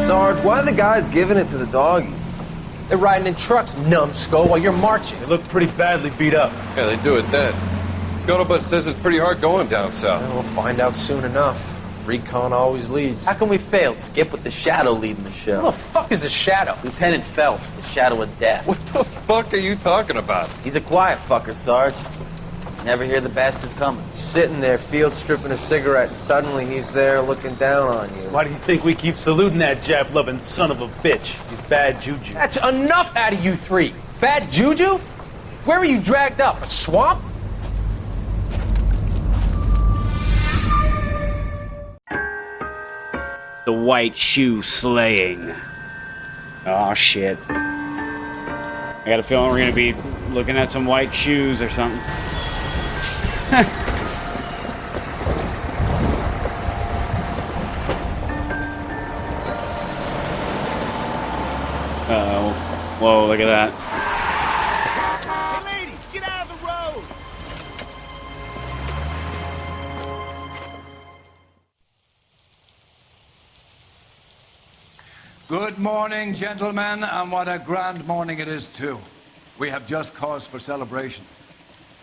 Sarge, why are the guys giving it to the doggies? They're riding in trucks, numbskull, while you're marching. They look pretty badly beat up. Yeah, they do it then. Scuttlebutt says it's pretty hard going down south. Well, we'll find out soon enough. Recon always leads. How can we fail, Skip, with the Shadow leading the show? Who the fuck is a Shadow? Lieutenant Phelps, the Shadow of Death. What the fuck are you talking about? He's a quiet fucker, Sarge. Never hear the bastard coming. You're sitting there, field stripping a cigarette, and suddenly he's there looking down on you. Why do you think we keep saluting that Jap-loving son of a bitch? He's bad juju. That's enough out of you three. Bad juju? Where were you dragged up? A swamp? The white shoe slaying. Oh shit. I got a feeling we're gonna be looking at some white shoes or something. Uh-oh. Whoa, look at that. Hey ladies, get out of the road! Good morning, gentlemen, and what a grand morning it is, too. We have just cause for celebration.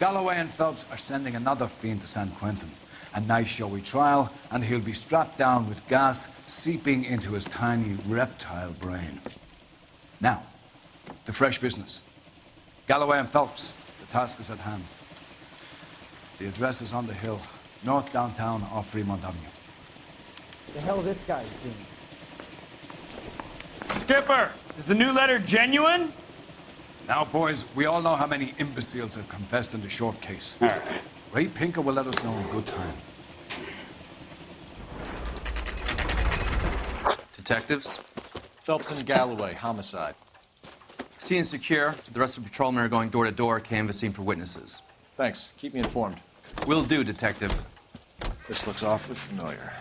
Galloway and Phelps are sending another fiend to San Quentin. A nice showy trial, and he'll be strapped down with gas seeping into his tiny reptile brain. Now, the fresh business. Galloway and Phelps, the task is at hand. The address is on the hill, north downtown off Fremont Avenue. The hell this guy's doing? Skipper, is the new letter genuine? Now, boys, we all know how many imbeciles have confessed in the short case. Ray Pinker will let us know in good time. Detectives, Phelps and Galloway, homicide. scene is secure. The rest of the patrolmen are going door to door, canvassing for witnesses. Thanks. Keep me informed. Will do, Detective. This looks awfully familiar.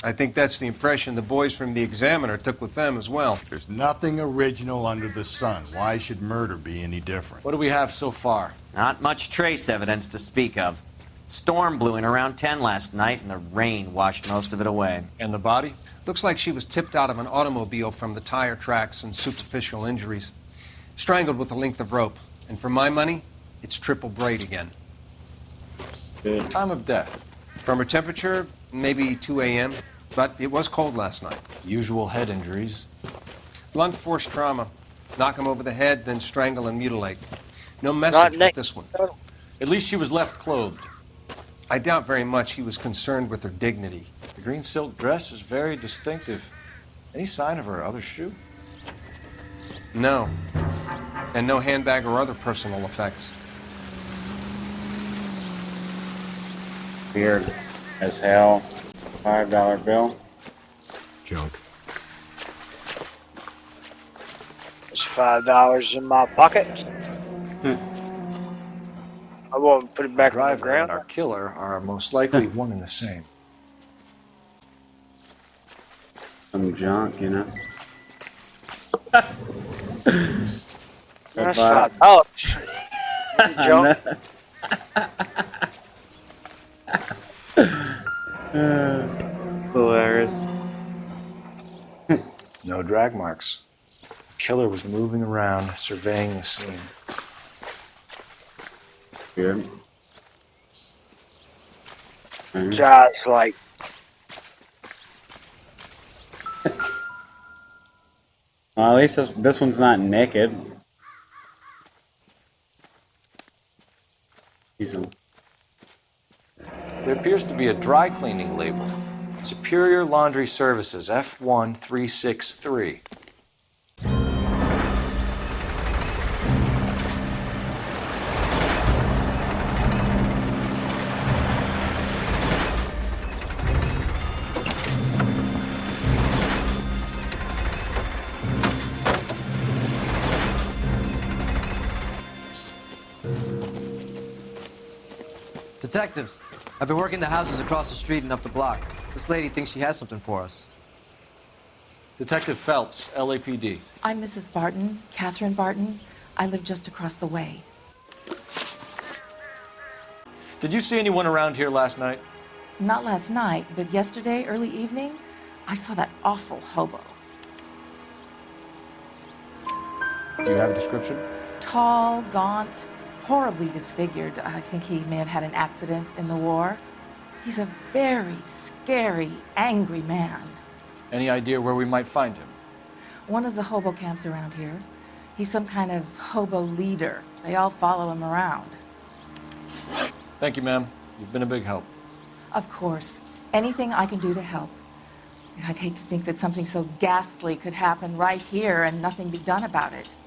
I think that's the impression the boys from the Examiner took with them as well. There's nothing original under the sun. Why should murder be any different? What do we have so far? Not much trace evidence to speak of. Storm blew in around 10 last night, and the rain washed most of it away. And the body? Looks like she was tipped out of an automobile from the tire tracks and superficial injuries. Strangled with a length of rope. And for my money, it's triple braid again. Good. Time of death? From her temperature, maybe 2 a.m., but it was cold last night. Usual head injuries. Blunt force trauma. Knock him over the head, then strangle and mutilate. No message with this one. At least she was left clothed. I doubt very much he was concerned with her dignity. The green silk dress is very distinctive. Any sign of her other shoe? No. And no handbag or other personal effects. Weird as hell. $5 bill. Junk. There's $5 in my pocket. I won't put it back on the Driver ground. and our killer are most likely one and the same. Some junk, you know. That's $5. Junk. Hilarious. No drag marks. The killer was moving around, surveying the scene. Good. Just like Well, at least this one's not naked. There appears to be a dry cleaning label. Superior Laundry Services, F1363. Detectives, I've been working the houses across the street and up the block. This lady thinks she has something for us. Detective Phelps, LAPD. I'm Mrs. Barton, Catherine Barton. I live just across the way. Did you see anyone around here last night? Not last night, but yesterday, early evening, I saw that awful hobo. Do you have a description? Tall, gaunt, horribly disfigured. I think he may have had an accident in the war. He's a very scary, angry man. Any idea where we might find him? One of the hobo camps around here. He's some kind of hobo leader. They all follow him around. Thank you, ma'am. You've been a big help. Of course. Anything I can do to help. I'd hate to think that something so ghastly could happen right here and nothing be done about it.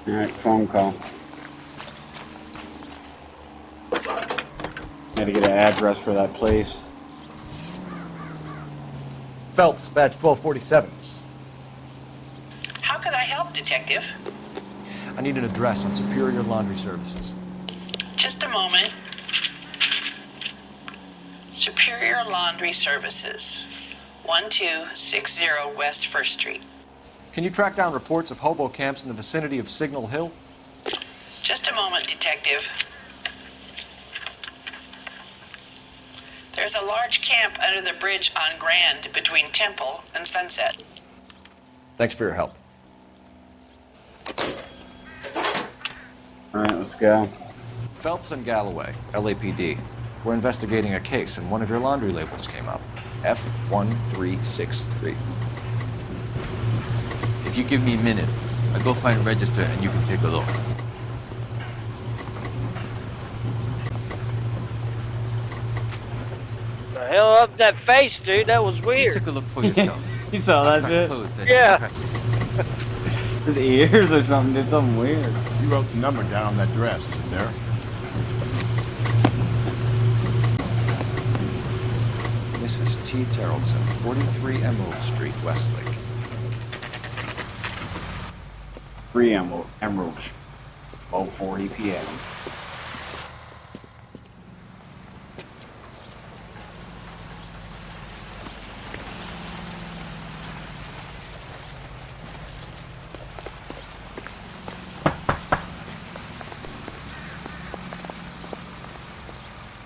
All right, phone call. Had to get an address for that place. Phelps, badge 1247. How can I help, Detective? I need an address on Superior Laundry Services. Just a moment. Superior Laundry Services, 1260 West 1st Street. Can you track down reports of hobo camps in the vicinity of Signal Hill? Just a moment, Detective. There's a large camp under the bridge on Grand between Temple and Sunset. Thanks for your help. All right, let's go. Phelps and Galloway, LAPD. We're investigating a case, and one of your laundry labels came up. F1363. If you give me a minute, I'll go find a register and you can take a look. The hell up that face, dude. That was weird. Take a look for yourself. You saw that shit? Yeah. His ears or something did something weird. You wrote the number down on that dress, is it there? Mrs. T. Terrellson, 43 Emerald Street, Westlake. 3 Emerald, 12:40 p.m.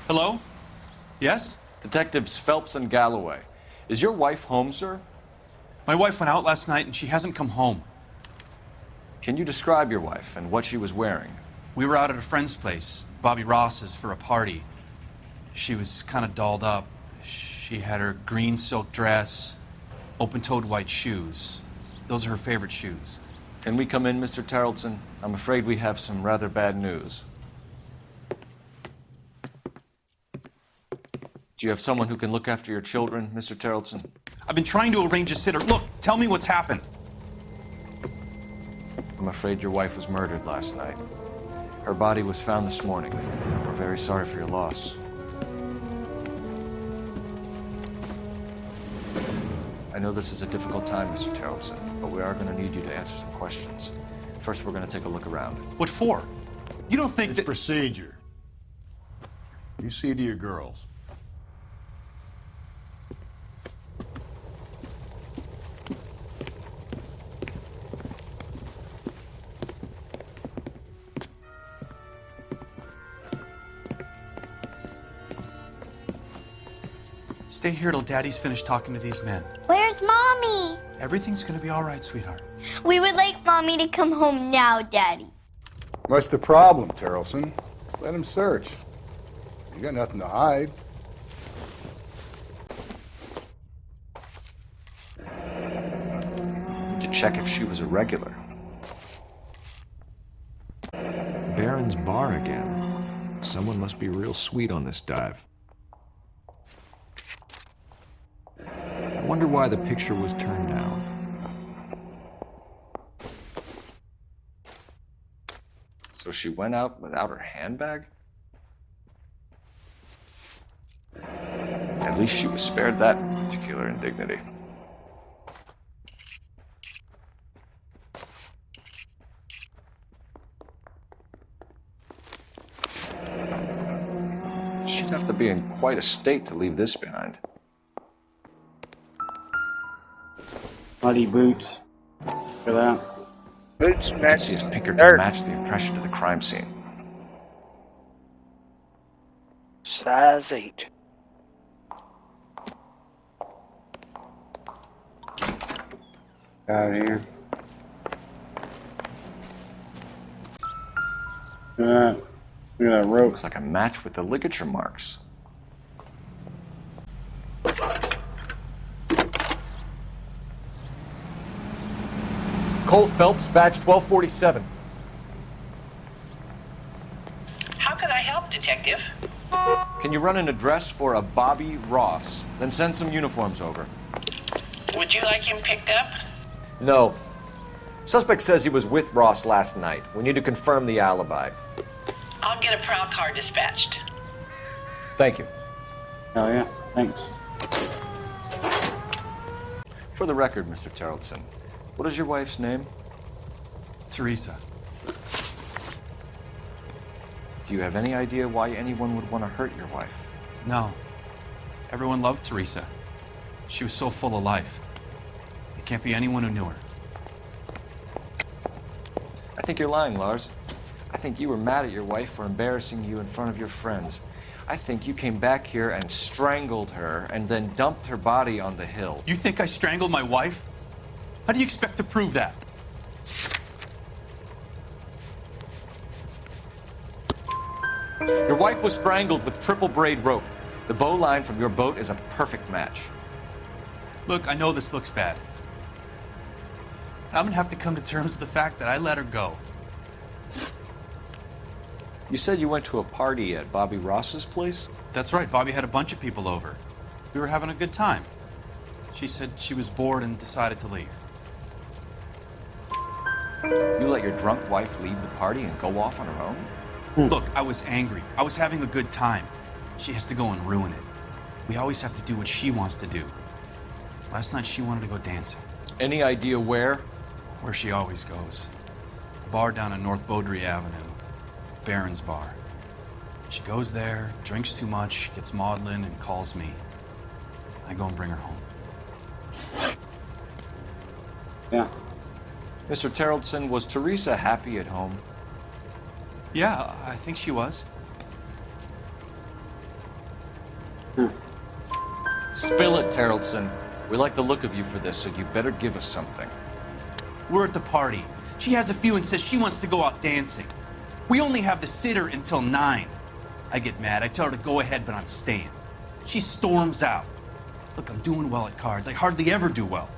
Hello? Yes? Detectives Phelps and Galloway. Is your wife home, sir? My wife went out last night and she hasn't come home. Can you describe your wife and what she was wearing? We were out at a friend's place, Bobby Ross's, for a party. She was kind of dolled up. She had her green silk dress, open-toed white shoes. Those are her favorite shoes. Can we come in, Mr. Terrellson? I'm afraid we have some rather bad news. Do you have someone who can look after your children, Mr. Terrellson? I've been trying to arrange a sitter. Look, tell me what's happened. I'm afraid your wife was murdered last night. Her body was found this morning. We're very sorry for your loss. I know this is a difficult time, Mr. Terrellson, but we are going to need you to answer some questions. First, we're going to take a look around. What for? You don't think It's that... procedure. You see to your girls. Stay here till Daddy's finished talking to these men. Where's Mommy? Everything's gonna be all right, sweetheart. We would like Mommy to come home now, Daddy. What's the problem, Terrellson? Let him search. You got nothing to hide. Need to check if she was a regular. Baron's bar again. Someone must be real sweet on this dive. I wonder why the picture was turned down. So she went out without her handbag? At least she was spared that particular indignity. She'd have to be in quite a state to leave this behind. Muddy boots. Look at that. Boots Let's see if Pinker dirt. can match the impression of the crime scene. Size 8. Out of here. Look at that rope. Looks like a match with the ligature marks. Cole Phelps, badge 1247. How can I help, Detective? Can you run an address for a Bobby Ross? Then send some uniforms over. Would you like him picked up? No. Suspect says he was with Ross last night. We need to confirm the alibi. I'll get a prowl car dispatched. Thank you. Oh yeah, thanks. For the record, Mr. Terrelson, what is your wife's name? Teresa. Do you have any idea why anyone would want to hurt your wife? No. Everyone loved Teresa. She was so full of life. It can't be anyone who knew her. I think you're lying, Lars. I think you were mad at your wife for embarrassing you in front of your friends. I think you came back here and strangled her and then dumped her body on the hill. You think I strangled my wife? How do you expect to prove that? Your wife was strangled with triple braid rope. The bow line from your boat is a perfect match. Look, I know this looks bad. I'm gonna have to come to terms with the fact that I let her go. You said you went to a party at Bobby Ross's place? That's right, Bobby had a bunch of people over. We were having a good time. She said she was bored and decided to leave. You let your drunk wife leave the party and go off on her own? Look, I was angry. I was having a good time. She has to go and ruin it. We always have to do what she wants to do. Last night she wanted to go dancing. Any idea where? Where she always goes. A bar down on North Beaudry Avenue. Baron's Bar. She goes there, drinks too much, gets maudlin, and calls me. I go and bring her home. Yeah. Mr. Terrelson, was Teresa happy at home? Yeah, I think she was. Spill it, Terrelson. We like the look of you for this, so you better give us something. We're at the party. She has a few and says she wants to go out dancing. We only have the sitter until 9. I get mad. I tell her to go ahead, but I'm staying. She storms out. Look, I'm doing well at cards. I hardly ever do well.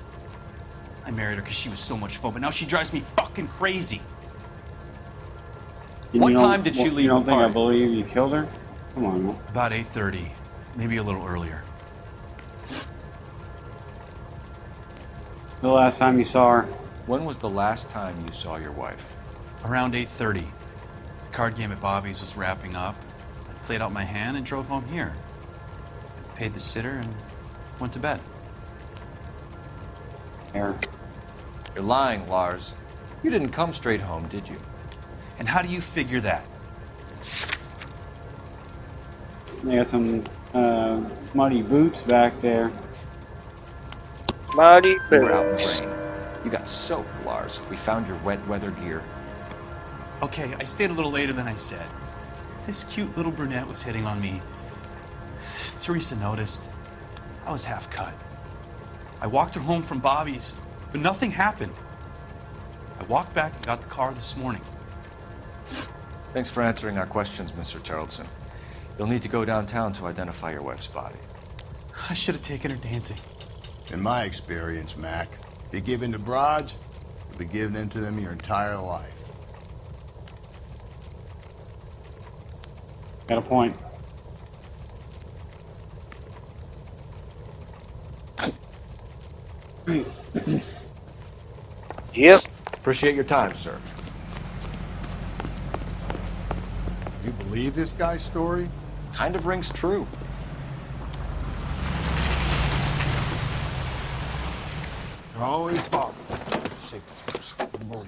I married her because she was so much fun, but now she drives me fucking crazy. What time did she leave You don't the think I party? believe you killed her? Come on, man. About 8:30, maybe a little earlier. The last time you saw her? When was the last time you saw your wife? Around 8:30. The card game at Bobby's was wrapping up. I played out my hand and drove home here. Paid the sitter and went to bed. Here. You're lying, Lars. You didn't come straight home, did you? And how do you figure that? They got some muddy boots back there. Muddy You were out in the boots. rain. You got soaked, Lars. We found your wet weather gear. Okay, I stayed a little later than I said. This cute little brunette was hitting on me. Teresa noticed. I was half cut. I walked her home from Bobby's, but nothing happened. I walked back and got the car this morning. Thanks for answering our questions, Mr. Terrelson. You'll need to go downtown to identify your wife's body. I should have taken her dancing. In my experience, Mac, if you give in to broads, you'll be giving in to them your entire life. Got a point. Yep. Appreciate your time, sir. You believe this guy's story? Kind of rings true. Always bother. Sick of boy,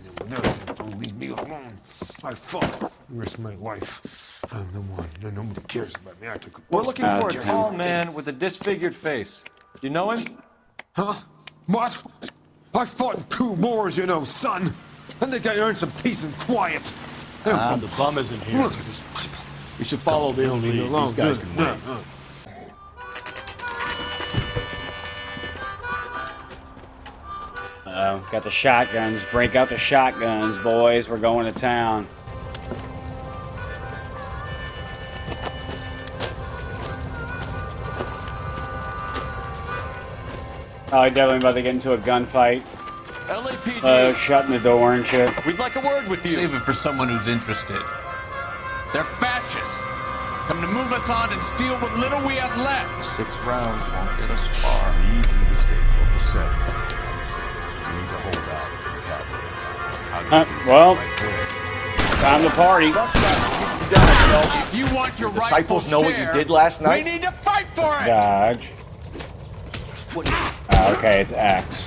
don't leave me alone. I fought. Risked my life. I'm the one. Nobody cares about me. I took a We're looking for a Just- tall man with a disfigured face. Do you know him? Huh? What? I fought in 2 wars, you know, son. I think I earned some peace and quiet. The bum isn't here. Look at this pipe. We should follow the Don't leave me lead. alone. These guys Good. can wait. Uh-oh. Got the shotguns. Break out the shotguns, boys. We're going to town. Oh, I definitely about to get into a gunfight. LAPD. Shutting the door and shit. We'd like a word with you. Save it for someone who's interested. They're fascists. Come to move us on and steal what little we have left. 6 rounds won't get us far. Leave the mistake over 7. You need to hold out for the cavalry. Well, time to party. If you want your Disciples know what you did last night? we need to fight for it. Dodge. Okay, it's X.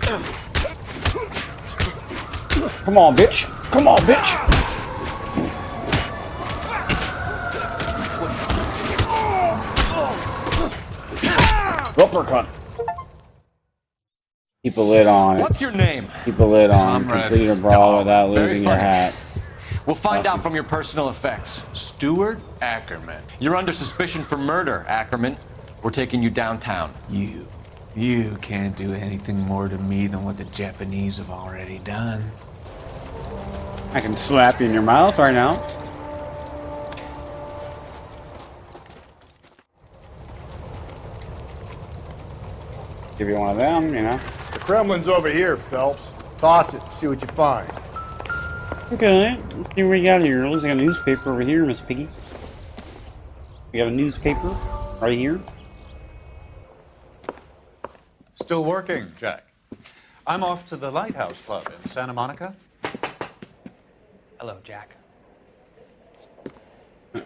Come on, bitch. Come on, bitch. Uppercut. Keep a lid on it. What's your name? Keep a lid on it. Comrade Complete a brawl without Very losing your funny. hat. We'll find out from your personal effects. Stuart Ackerman. You're under suspicion for murder, Ackerman. We're taking you downtown. You can't do anything more to me than what the Japanese have already done. I can slap you in your mouth right now. Give you one of them, you know. The Kremlin's over here, Phelps. Toss it, see what you find. Okay, let's see what we got here. Looks like a newspaper over here, Miss Piggy. We have a newspaper right here. Still working, Jack. I'm off to the Lighthouse Club in Santa Monica. Hello, Jack.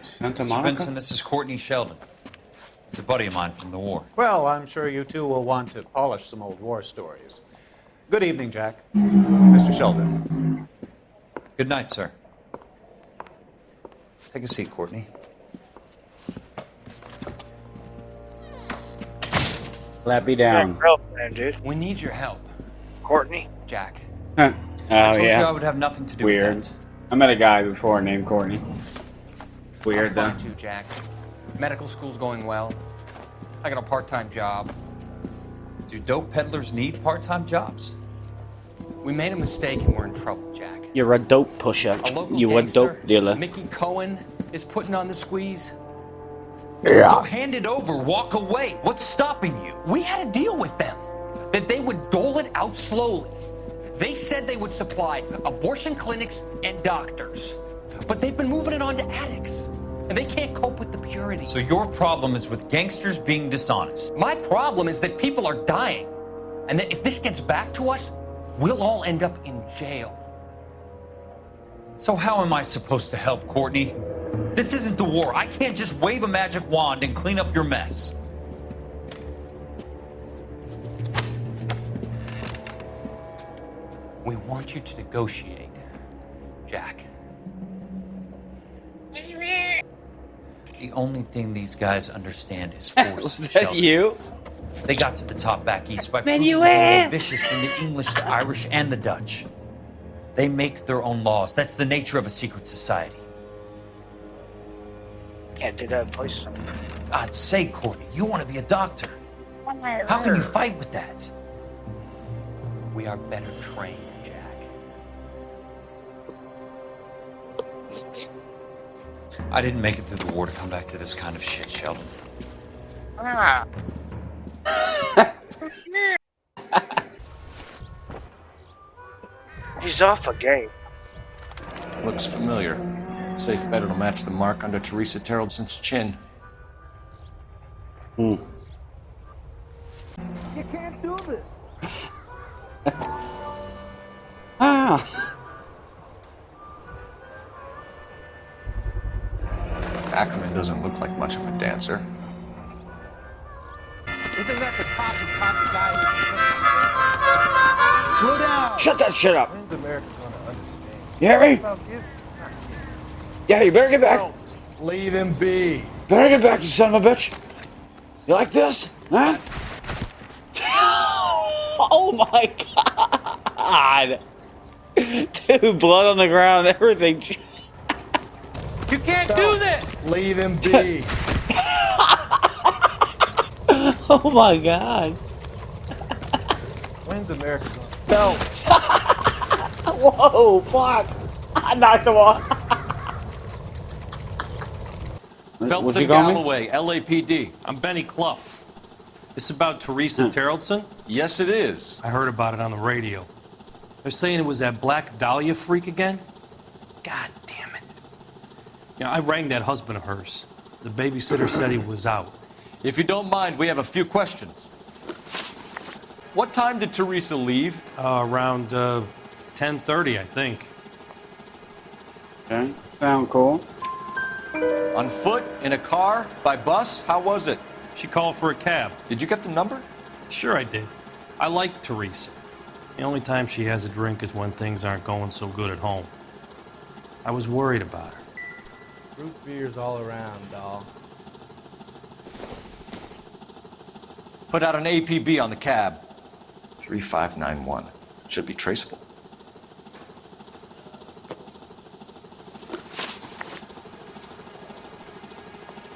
Santa Mr. Monica? Benson, this is Courtney Sheldon. He's a buddy of mine from the war. Well, I'm sure you two will want to polish some old war stories. Good evening, Jack. Mr. Sheldon. Good night, sir. Take a seat, Courtney. Clappy down. Girlfriend, dude. We need your help. Courtney? Jack. Huh. Oh, I told yeah. you I would have nothing to do Weird. with that. I met a guy before named Courtney. Weird, though. I'm fine too, Jack. Medical school's going well. I got a part-time job. Do dope peddlers need part-time jobs? We made a mistake and we're in trouble, Jack. You're a dope pusher. A local You a gangster, dope dealer. Mickey Cohen, is putting on the squeeze. So hand it over, walk away. What's stopping you? We had a deal with them that they would dole it out slowly. They said they would supply abortion clinics and doctors, but they've been moving it on to addicts, and they can't cope with the purity. So your problem is with gangsters being dishonest. My problem is that people are dying, and that if this gets back to us, we'll all end up in jail. So how am I supposed to help, Courtney? This isn't the war. I can't just wave a magic wand and clean up your mess. We want you to negotiate, Jack. The only thing these guys understand is force. Was that Sheldon. you? They got to the top back east by Man, proving you they're in. more vicious than the English, the Irish, and the Dutch. They make their own laws. That's the nature of a secret society. Can't do that, please. God's sake, Courtney, you want to be a doctor. How can you fight with that? We are better trained, Jack. I didn't make it through the war to come back to this kind of shit, Sheldon. He's off a game. Looks familiar. Safe bet it'll match the mark under Teresa Terrelson's chin. Hmm. You can't do this. Ah. Ackerman doesn't look like much of a dancer. Isn't that the top of top guy? Slow down! Shut that shit up. When's America gonna understand? You hear me? About you? Yeah, you better get back. Phelps, leave him be. Better get back, you son of a bitch. You like this? Huh? Oh my god. Dude, blood on the ground, everything. You can't do this. Leave him be. Oh my god. When's America gonna... No. Whoa, fuck! I knocked him off. Phelps What's he and call me? Galloway, LAPD. I'm Benny Clough. This about Teresa Terrellson? Yes, it is. I heard about it on the radio. They're saying it was that Black Dahlia freak again? God damn it. Yeah, I rang that husband of hers. The babysitter said he was out. If you don't mind, we have a few questions. What time did Teresa leave? Around 10:30, I think. Okay, sound cool. On foot? In a car? By bus? How was it? She called for a cab. Did you get the number? Sure I did. I like Teresa. The only time she has a drink is when things aren't going so good at home. I was worried about her. Root beers all around, doll. Put out an APB on the cab. 3591. Should be traceable.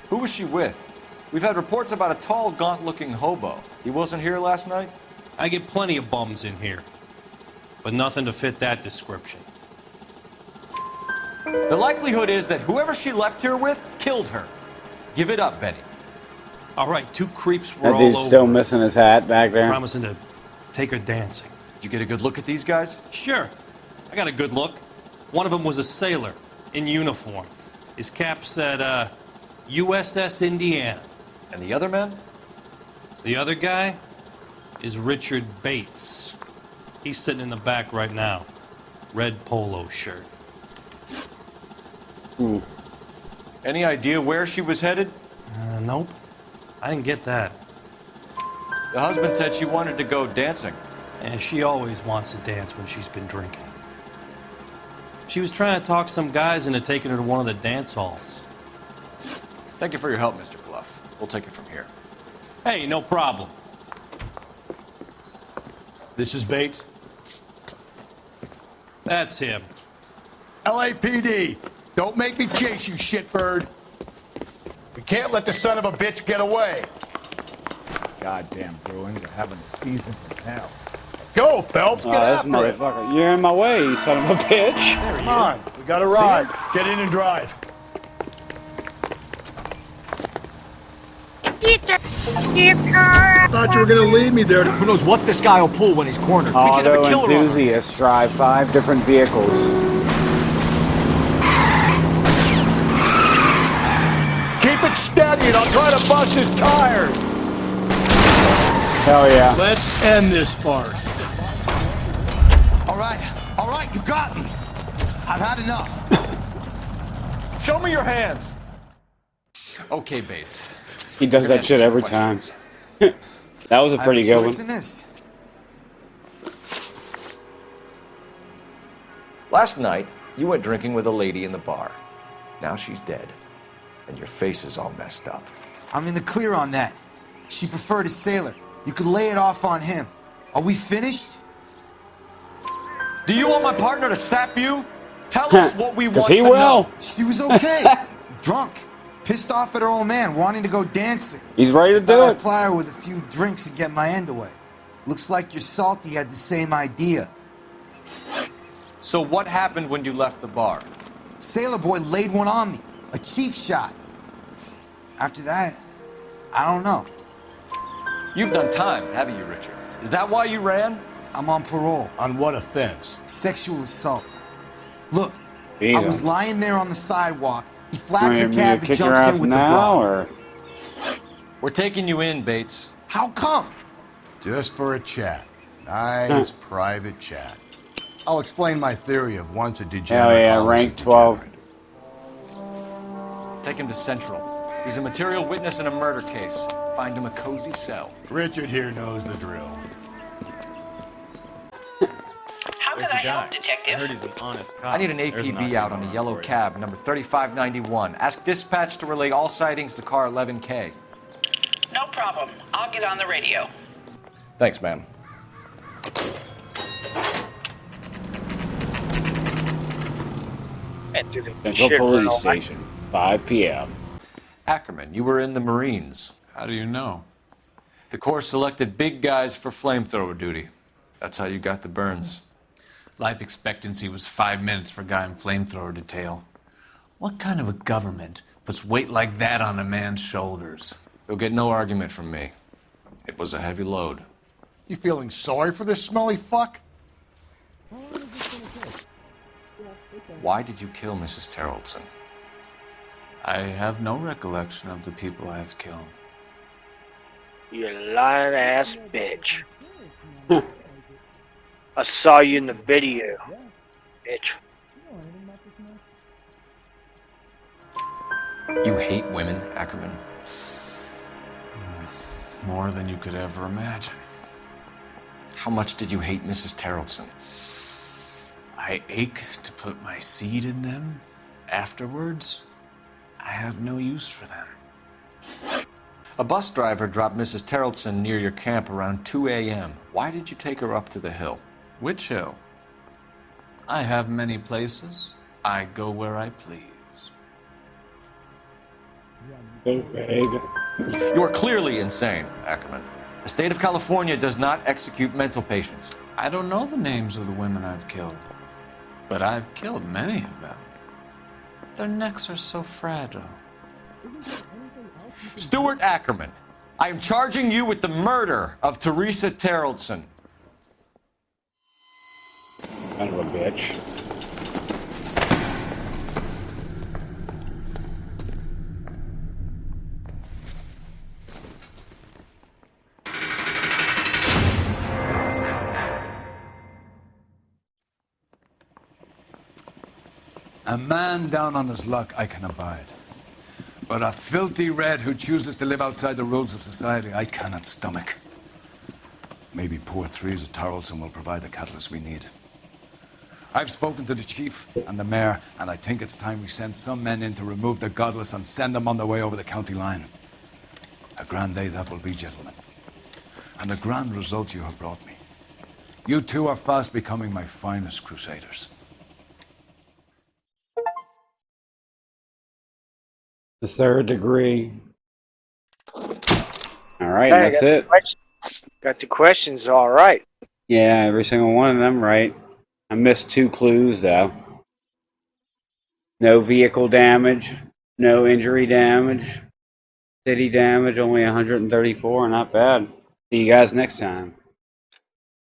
Who was she with? We've had reports about a tall, gaunt-looking hobo. He wasn't here last night? I get plenty of bums in here, but nothing to fit that description. The likelihood is that whoever she left here with killed her. Give it up, Benny. All right, two creeps were That all dude's over. still missing his hat back there. Promising to take her dancing. You get a good look at these guys? Sure. I got a good look. One of them was a sailor in uniform. His cap said, USS Indiana. And the other man? The other guy is Richard Bates. He's sitting in the back right now. Red polo shirt. Any idea where she was headed? Nope. I didn't get that. The husband said she wanted to go dancing. Yeah, she always wants to dance when she's been drinking. She was trying to talk some guys into taking her to one of the dance halls. Thank you for your help, Mr. Clough. We'll take it from here. Hey, no problem. This is Bates. That's him. LAPD, don't make me chase you, shitbird. We can't let the son of a bitch get away. Goddamn Bruins are having a season from hell. Go, Phelps, get this after it. motherfucker. You're in my way, you son of a bitch. Come on, we got a ride. Get in and drive. I Thought you were gonna leave me there. Who knows what this guy will pull when he's cornered? We could have a Auto killer on him. enthusiasts drive 5 different vehicles. Keep it steady and I'll try to bust his tires. Hell yeah. Let's end this farce. All right, you got me. I've had enough. Show me your hands. Okay, Bates. He does that shit every time. That was a pretty good one. Last night, you went drinking with a lady in the bar. Now she's dead. And your face is all messed up. I'm in the clear on that. She preferred a sailor. You could lay it off on him. Are we finished? Do you want my partner to sap you? Tell us what we want he to will. know. She was okay. Drunk. Pissed off at her old man, wanting to go dancing. He's ready to do Thought I'd it. ply her with a few drinks and get my end away. Looks like your salty had the same idea. So what happened when you left the bar? Sailor boy laid one on me. A cheap shot. After that, I don't know. You've done time, haven't you, Richard? Is that why you ran? I'm on parole. On what offense? Sexual assault. Look, I Jesus. was lying there on the sidewalk. He You flags a want me to cab and kick your jumps ass in with the now, bra. or? We're taking you in, Bates. How come? Just for a chat. Nice private chat. I'll explain my theory of once a degenerate. Hell yeah, always a rank 12. Take him to Central. He's a material witness in a murder case. Find him a cozy cell. Richard here knows the drill. How can I help, Detective? I heard he's an honest cop. I need an There's APB out on a yellow for you. cab, number 3591. Ask dispatch to relay all sightings to car 11K. No problem. I'll get on the radio. Thanks, ma'am. Central Police Station, 5 p.m. Ackerman, you were in the Marines. How do you know? The Corps selected big guys for flamethrower duty. That's how you got the burns. Life expectancy was 5 minutes for a guy in flamethrower detail. What kind of a government puts weight like that on a man's shoulders? You'll get no argument from me. It was a heavy load. You feeling sorry for this smelly fuck? Why did you kill Mrs. Terrelson? I have no recollection of the people I have killed. You lying ass bitch. I saw you in the video, bitch. You hate women, Ackerman? More than you could ever imagine. How much did you hate Mrs. Terrelson? I ache to put my seed in them. Afterwards, I have no use for them. A bus driver dropped Mrs. Terrelson near your camp around 2 a.m. Why did you take her up to the hill? Which hill? I have many places. I go where I please. So vague. You are clearly insane, Ackerman. The state of California does not execute mental patients. I don't know the names of the women I've killed, but I've killed many of them. Their necks are so fragile. Stuart Ackerman, I am charging you with the murder of Teresa Terrelson. Kind of a bitch. A man down on his luck I can abide. But a filthy red who chooses to live outside the rules of society, I cannot stomach. Maybe poor Teresa Tarleton will provide the catalyst we need. I've spoken to the chief and the mayor, and I think it's time we send some men in to remove the godless and send them on their way over the county line. A grand day that will be, gentlemen. And a grand result you have brought me. You two are fast becoming my finest crusaders. The third degree. All right, Hey, that's it. Got the questions all right. Yeah, every single one of them right. I missed 2 clues, though. No vehicle damage, no injury damage, city damage, only 134, not bad. See you guys next time.